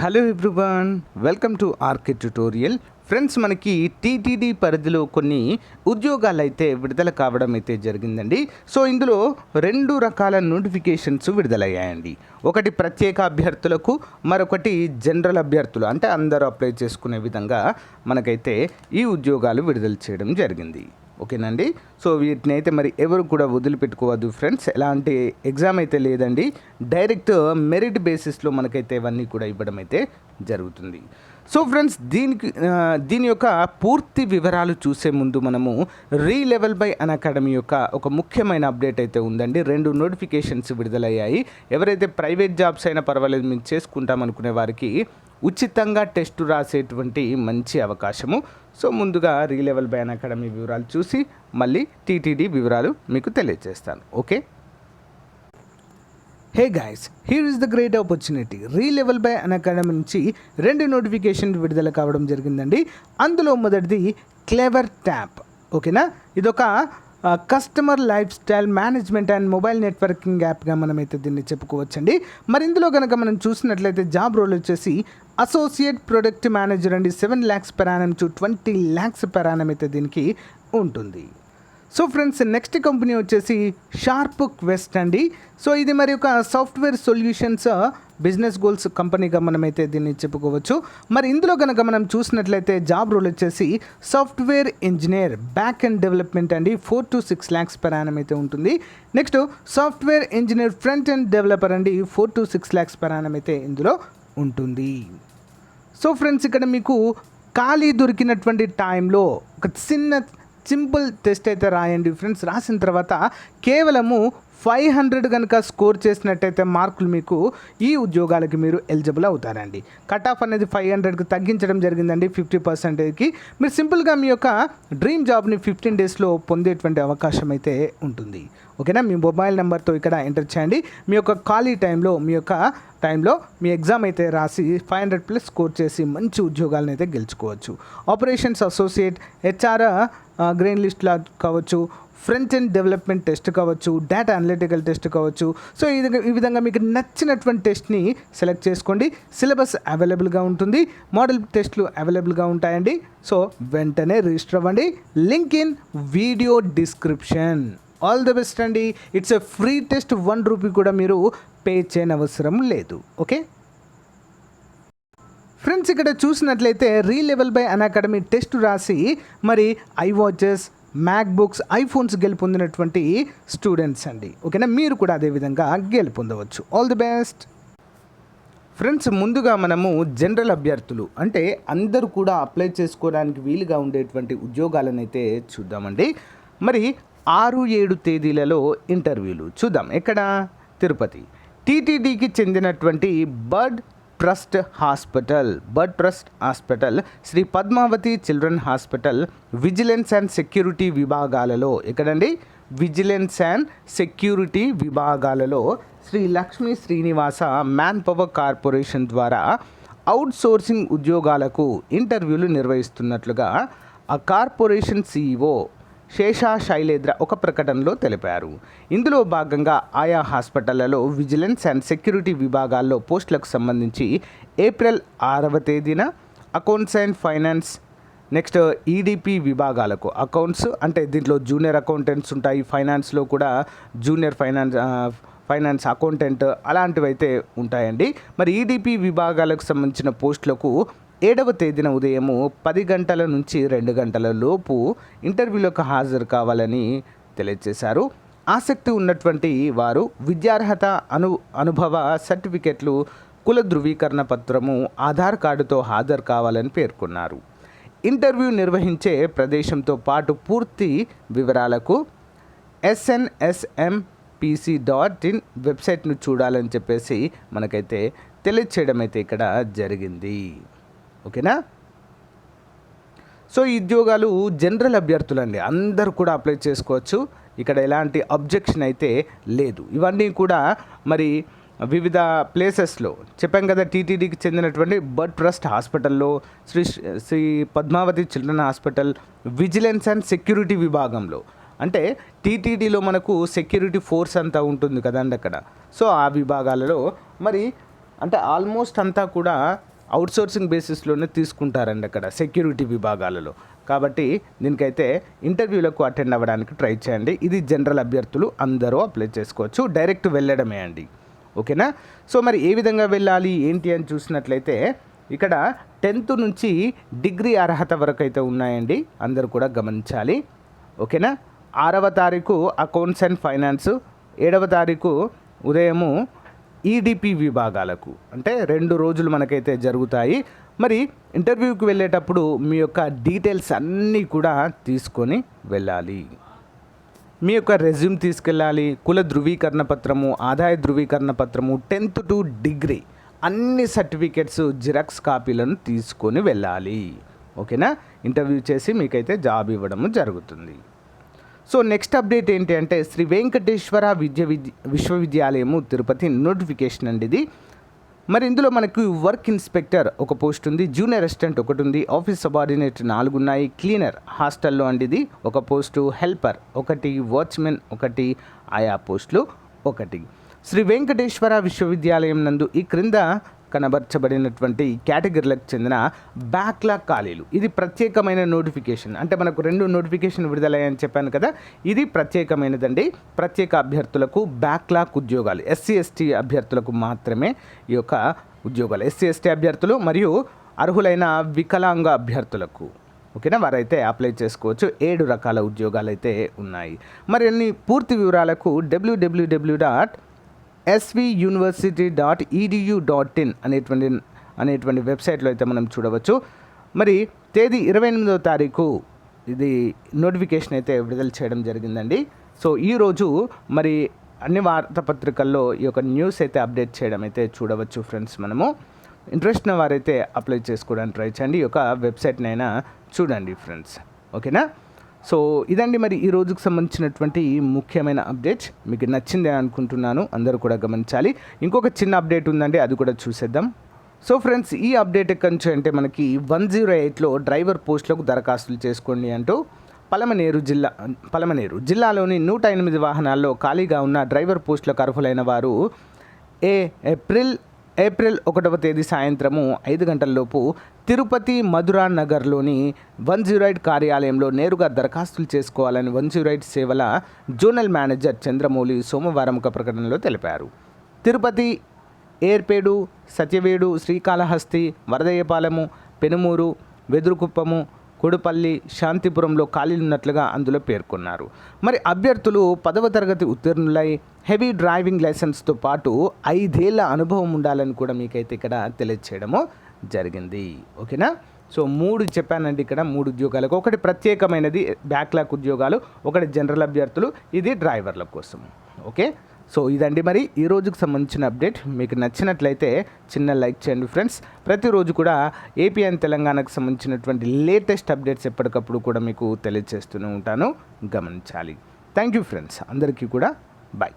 Hello everyone, welcome to RK tutorial. Friends, మనకి TTD పరిధిలో కొన్ని ఉద్యోగాలు అయితే విడుదల కావడం అయితే జరిగిందండి. సో ఇందులో రెండు రకాల నోటిఫికేషన్స్ విడుదలయ్యాయండి. ఒకటి ప్రత్యేక అభ్యర్థులకు, మరొకటి జనరల్ అభ్యర్థులు, అంటే అందరూ అప్లై చేసుకునే విధంగా మనకైతే ఈ ఉద్యోగాలు విడుదల చేయడం జరిగింది. ఓకేనండి. సో వీటిని అయితే మరి ఎవరు కూడా వదిలిపెట్టుకోవద్దు ఫ్రెండ్స్. ఎలాంటి ఎగ్జామ్ అయితే లేదండి, డైరెక్ట్ మెరిట్ బేసిస్లో మనకైతే ఇవన్నీ కూడా ఇవ్వడం అయితే జరుగుతుంది. సో ఫ్రెండ్స్, దీని యొక్క పూర్తి వివరాలు చూసే ముందు మనము రీలెవెల్ బై అకాడమీ యొక్క ఒక ముఖ్యమైన అప్డేట్ అయితే ఉందండి. 2 నోటిఫికేషన్స్ విడుదలయ్యాయి. ఎవరైతే ప్రైవేట్ జాబ్స్ అయినా పర్వాలేదు, మేము చేసుకుంటాం అనుకునే వారికి ఉచితంగా టెస్ట్ రాసేటువంటి మంచి అవకాశము. సో ముందుగా రీలెవెల్ బై అకాడమీ వివరాలు చూసి మళ్ళీ టీటీడీ వివరాలు మీకు తెలియజేస్తాను. Okay. Hey guys, here is the great opportunity. రీలెవెల్ by academy నుంచి 2 నోటిఫికేషన్ విడుదల కావడం జరిగిందండి. అందులో మొదటిది క్లెవర్ ట్యాప్. ఓకేనా, ఇదొక customer lifestyle management and mobile networking యాప్గా మనమైతే దీన్ని చెప్పుకోవచ్చండి. మరి ఇందులో కనుక మనం చూసినట్లయితే జాబ్ రోల్ వచ్చేసి అసోసియేట్ ప్రొడక్ట్ మేనేజర్ అండి. 7 lakhs per annum to 20 lakhs per annum అయితే దీనికి ఉంటుంది. సో ఫ్రెండ్స్, నెక్స్ట్ కంపెనీ వచ్చేసి షార్ప్ క్వెస్ట్ అండి. సో ఇది మరి ఒక సాఫ్ట్వేర్ సొల్యూషన్స్ బిజినెస్ గోల్స్ కంపెనీగా మనమైతే దీన్ని చెప్పుకోవచ్చు. మరి ఇందులో కనుక మనం చూసినట్లయితే జాబ్ రోల్ వచ్చేసి software engineer back and development అండి. 4 to 6 lakhs per annum అయితే ఉంటుంది. Next software engineer front and developer అండి. 4 to 6 lakhs per annum అయితే ఇందులో ఉంటుంది. సో ఫ్రెండ్స్, ఇక్కడ మీకు ఖాళీ దొరికినటువంటి టైంలో ఒక సింపుల్ టెస్ట్ అయితే రాయండి ఫ్రెండ్స్. రాసిన తర్వాత కేవలము 500 కనుక స్కోర్ చేసినట్టయితే మార్కులు మీకు ఈ ఉద్యోగాలకి మీరు ఎలిజిబుల్ అవుతారండి. కట్ ఆఫ్ అనేది 500కి తగ్గించడం జరిగిందండి, 50%కి. మీరు సింపుల్గా మీ యొక్క డ్రీమ్ జాబ్ని 15 daysలో పొందేటువంటి అవకాశం అయితే ఉంటుంది. ఓకేనా, మీ మొబైల్ నెంబర్తో ఇక్కడ ఎంటర్ చేయండి. మీ యొక్క ఖాళీ టైంలో మీ ఎగ్జామ్ అయితే రాసి 500+ స్కోర్ చేసి మంచి ఉద్యోగాలను అయితే గెలుచుకోవచ్చు. ఆపరేషన్స్ అసోసియేట్, హెచ్ఆర్ గ్రీన్ లిస్ట్లో కావచ్చు, ఫ్రంట్ అండ్ డెవలప్మెంట్ టెస్ట్ కావచ్చు, డేటా అనలిటికల్ టెస్ట్ కావచ్చు. సో ఈ విధంగా మీకు నచ్చినటువంటి టెస్ట్ని సెలెక్ట్ చేసుకోండి. సిలబస్ అవైలబుల్గా ఉంటుంది, మోడల్ టెస్ట్లు అవైలబుల్గా ఉంటాయండి. సో వెంటనే రిజిస్టర్ అవ్వండి. Link in video description. All the best అండి. It's a free test, 1 rupee కూడా మీరు పే చేయని అవసరం లేదు. ఓకే ఫ్రెండ్స్, ఇక్కడ చూసినట్లయితే రీలెవెల్ బై అకాడమీ టెస్ట్ రాసి మరి ఐవాచెస్, మ్యాక్బుక్స్, ఐఫోన్స్ గెలుపొందినటువంటి స్టూడెంట్స్ అండి. ఓకేనా, మీరు కూడా అదేవిధంగా గెలుపొందవచ్చు. All the best friends. ముందుగా మనము జనరల్ అభ్యర్థులు, అంటే అందరూ కూడా అప్లై చేసుకోవడానికి వీలుగా ఉండేటువంటి ఉద్యోగాలను అయితే చూద్దామండి. మరి 6-7 తేదీలలో ఇంటర్వ్యూలు చూద్దాం. ఎక్కడ? తిరుపతి. టీటీడీకి చెందినటువంటి bird trust hospital, Shri Padmavathi children hospital vigilance and security విభాగాలలో, ఎక్కడండి? విజిలెన్స్ అండ్ సెక్యూరిటీ విభాగాలలో Shri Lakshmi Srinivasa man power corporation ద్వారా అవుట్ సోర్సింగ్ ఉద్యోగాలకు ఇంటర్వ్యూలు నిర్వహిస్తున్నట్లుగా ఆ కార్పొరేషన్ CEO శేషా శైలేంద్ర ఒక ప్రకటనలో తెలిపారు. ఇందులో భాగంగా ఆయా హాస్పిటళ్లలో విజిలెన్స్ అండ్ సెక్యూరిటీ విభాగాల్లో పోస్టులకు సంబంధించి ఏప్రిల్ 6వ తేదీన accounts and finance, next EDP విభాగాలకు అకౌంట్స్, అంటే దీంట్లో జూనియర్ అకౌంటెంట్స్ ఉంటాయి, ఫైనాన్స్లో కూడా జూనియర్ ఫైనాన్స్ అకౌంటెంట్ అలాంటివి అయితే ఉంటాయండి. మరి EDP విభాగాలకు సంబంధించిన పోస్టులకు 7వ తేదీన ఉదయము 10 గంటల నుంచి 2 గంటల లోపు ఇంటర్వ్యూలకు హాజరు కావాలని తెలియజేశారు. ఆసక్తి ఉన్నటువంటి వారు విద్యార్హత, అనుభవ సర్టిఫికెట్లు, కుల ధృవీకరణ పత్రము, ఆధార్ కార్డుతో హాజరు కావాలని పేర్కొన్నారు. ఇంటర్వ్యూ నిర్వహించే ప్రదేశంతో పాటు పూర్తి వివరాలకు snsmpc.in వెబ్సైట్ను చూడాలని చెప్పేసి మనకైతే తెలియచేయడం అయితే ఇక్కడ జరిగింది. ఓకేనా. సో ఈ ఉద్యోగాలు జనరల్ అభ్యర్థులు అండి, అందరూ కూడా అప్లై చేసుకోవచ్చు. ఇక్కడ ఎలాంటి అబ్జెక్షన్ అయితే లేదు. ఇవన్నీ కూడా మరి వివిధ ప్లేసెస్లో చెప్పాం కదా. టీటీడీకి చెందినటువంటి బర్డ్ ట్రస్ట్ హాస్పిటల్లో, Shri Padmavathi children hospital vigilance and security విభాగంలో, అంటే టీటీడీలో మనకు సెక్యూరిటీ ఫోర్స్ అంతా ఉంటుంది కదండి అక్కడ. సో ఆ విభాగాలలో మరి అంటే ఆల్మోస్ట్ అంతా కూడా అవుట్సోర్సింగ్ బేసిస్లోనే తీసుకుంటారండి అక్కడ సెక్యూరిటీ విభాగాలలో. కాబట్టి దీనికైతే ఇంటర్వ్యూలకు అటెండ్ అవ్వడానికి ట్రై చేయండి. ఇది జనరల్ అభ్యర్థులు అందరూ అప్లై చేసుకోవచ్చు, డైరెక్ట్ వెళ్ళడమే అండి. ఓకేనా. సో మరి ఏ విధంగా వెళ్ళాలి ఏంటి అని చూసినట్లయితే ఇక్కడ 10th నుంచి డిగ్రీ అర్హత వరకు అయితే ఉన్నాయండి, అందరూ కూడా గమనించాలి. ఓకేనా. 6వ తారీఖు అకౌంట్స్ అండ్ ఫైనాన్స్, 7వ తారీఖు ఉదయము ఈడిపి విభాగాలకు, అంటే 2 రోజులు మనకైతే జరుగుతాయి. మరి ఇంటర్వ్యూకి వెళ్ళేటప్పుడు మీ యొక్క డీటెయిల్స్ అన్నీ కూడా తీసుకొని వెళ్ళాలి. మీ యొక్క రెజ్యూమ్ తీసుకెళ్ళాలి, కుల ధృవీకరణ పత్రము, ఆదాయ ధృవీకరణ పత్రము, 10th to డిగ్రీ అన్ని సర్టిఫికెట్స్ జిరాక్స్ కాపీలను తీసుకొని వెళ్ళాలి. ఓకేనా. ఇంటర్వ్యూ చేసి మీకైతే జాబ్ ఇవ్వడము జరుగుతుంది. సో నెక్స్ట్ అప్డేట్ ఏంటి అంటే శ్రీ వెంకటేశ్వర విశ్వవిద్యాలయము తిరుపతి నోటిఫికేషన్ అండి ఇది. మరి ఇందులో మనకు వర్క్ ఇన్స్పెక్టర్ ఒక పోస్ట్ ఉంది, జూనియర్ అసిస్టెంట్ ఒకటి ఉంది, ఆఫీస్ సబార్డినేట్ 4 ఉన్నాయి, క్లీనర్ హాస్టల్లో అండి ఇది ఒక పోస్టు, హెల్పర్ ఒకటి, వాచ్మెన్ ఒకటి, ఆయా పోస్టులు ఒకటి. శ్రీ వెంకటేశ్వర విశ్వవిద్యాలయం నందు ఈ క్రింద కనబరచబడినటువంటి కేటగిరీలకు చెందిన బ్యాక్లాగ్ ఖాళీలు. ఇది ప్రత్యేకమైన నోటిఫికేషన్, అంటే మనకు 2 నోటిఫికేషన్ విడుదలయ్యాయని చెప్పాను కదా, ఇది ప్రత్యేకమైనదండి. ప్రత్యేక అభ్యర్థులకు బ్యాక్లాగ్ ఉద్యోగాలు, ఎస్సీ ఎస్టీ అభ్యర్థులకు మాత్రమే ఈ యొక్క ఉద్యోగాలు. ఎస్సీ ఎస్టీ అభ్యర్థులు మరియు అర్హులైన వికలాంగ అభ్యర్థులకు, ఓకేనా, వారైతే అప్లై చేసుకోవచ్చు. 7 రకాల ఉద్యోగాలు అయితే ఉన్నాయి. మరి అన్ని పూర్తి వివరాలకు www.svuniversity.edu.in అనేటువంటి వెబ్సైట్లో అయితే మనం చూడవచ్చు. మరి తేదీ 28వ తారీఖు ఇది నోటిఫికేషన్ అయితే విడుదల చేయడం జరిగిందండి. సో ఈరోజు మరి అన్ని వార్తాపత్రికల్లో ఈ యొక్క న్యూస్ అయితే అప్డేట్ చేయడం అయితే చూడవచ్చు ఫ్రెండ్స్. మనము ఇంట్రెస్ట్ ఉన్న వారైతే అప్లై చేసుకోవడానికి ట్రై చేయండి, ఈ యొక్క వెబ్సైట్నైనా చూడండి ఫ్రెండ్స్. ఓకేనా. సో ఇదండి మరి ఈ రోజుకు సంబంధించినటువంటి ముఖ్యమైన అప్డేట్. మీకు నచ్చింది అనుకుంటున్నాను, అందరూ కూడా గమనించాలి. ఇంకొక చిన్న అప్డేట్ ఉందండి, అది కూడా చూసేద్దాం. సో ఫ్రెండ్స్, ఈ అప్డేట్ ఎక్కడి నుంచి అంటే మనకి 108లో డ్రైవర్ పోస్టులకు దరఖాస్తులు చేసుకోండి అంటూ పలమనేరు జిల్లాలోని 108 వాహనాల్లో ఖాళీగా ఉన్న డ్రైవర్ పోస్టులకు అర్హులైన వారు ఏప్రిల్ 1వ తేదీ సాయంత్రము 5 గంటలలోపు తిరుపతి మధురా నగర్లోని 108 కార్యాలయంలో నేరుగా దరఖాస్తులు చేసుకోవాలని 108 సేవల జోనల్ మేనేజర్ చంద్రమౌళి సోమవారం ఒక ప్రకటనలో తెలిపారు. తిరుపతి, ఏర్పేడు, సత్యవేడు, శ్రీకాళహస్తి, వరదయ్యపాలెము, పెనుమూరు, వెదురుకుప్పము, కొడుపల్లి, శాంతిపురంలో ఖాళీలున్నట్లుగా అందులో పేర్కొన్నారు. మరి అభ్యర్థులు 10వ తరగతి ఉత్తీర్ణులై హెవీ డ్రైవింగ్ లైసెన్స్తో పాటు 5 ఏళ్ల అనుభవం ఉండాలని కూడా మీకైతే ఇక్కడ తెలియచేయడము జరిగింది. ఓకేనా. సో 3 చెప్పానండి ఇక్కడ, 3 ఉద్యోగాలకు. ఒకటి ప్రత్యేకమైనది బ్యాక్లాగ్ ఉద్యోగాలు, ఒకటి జనరల్ అభ్యర్థులు, ఇది డ్రైవర్ల కోసం. ఓకే. సో ఇదండి మరి ఈ రోజుకు సంబంధించిన అప్డేట్. మీకు నచ్చినట్లయితే చిన్న లైక్ చేయండి ఫ్రెండ్స్. ప్రతిరోజు కూడా ఏపీ అండ్ తెలంగాణకు సంబంధించినటువంటి లేటెస్ట్ అప్డేట్స్ ఎప్పటికప్పుడు కూడా మీకు తెలియజేస్తూనే ఉంటాను, గమనించాలి. థ్యాంక్ యూ ఫ్రెండ్స్, అందరికీ కూడా బాయ్.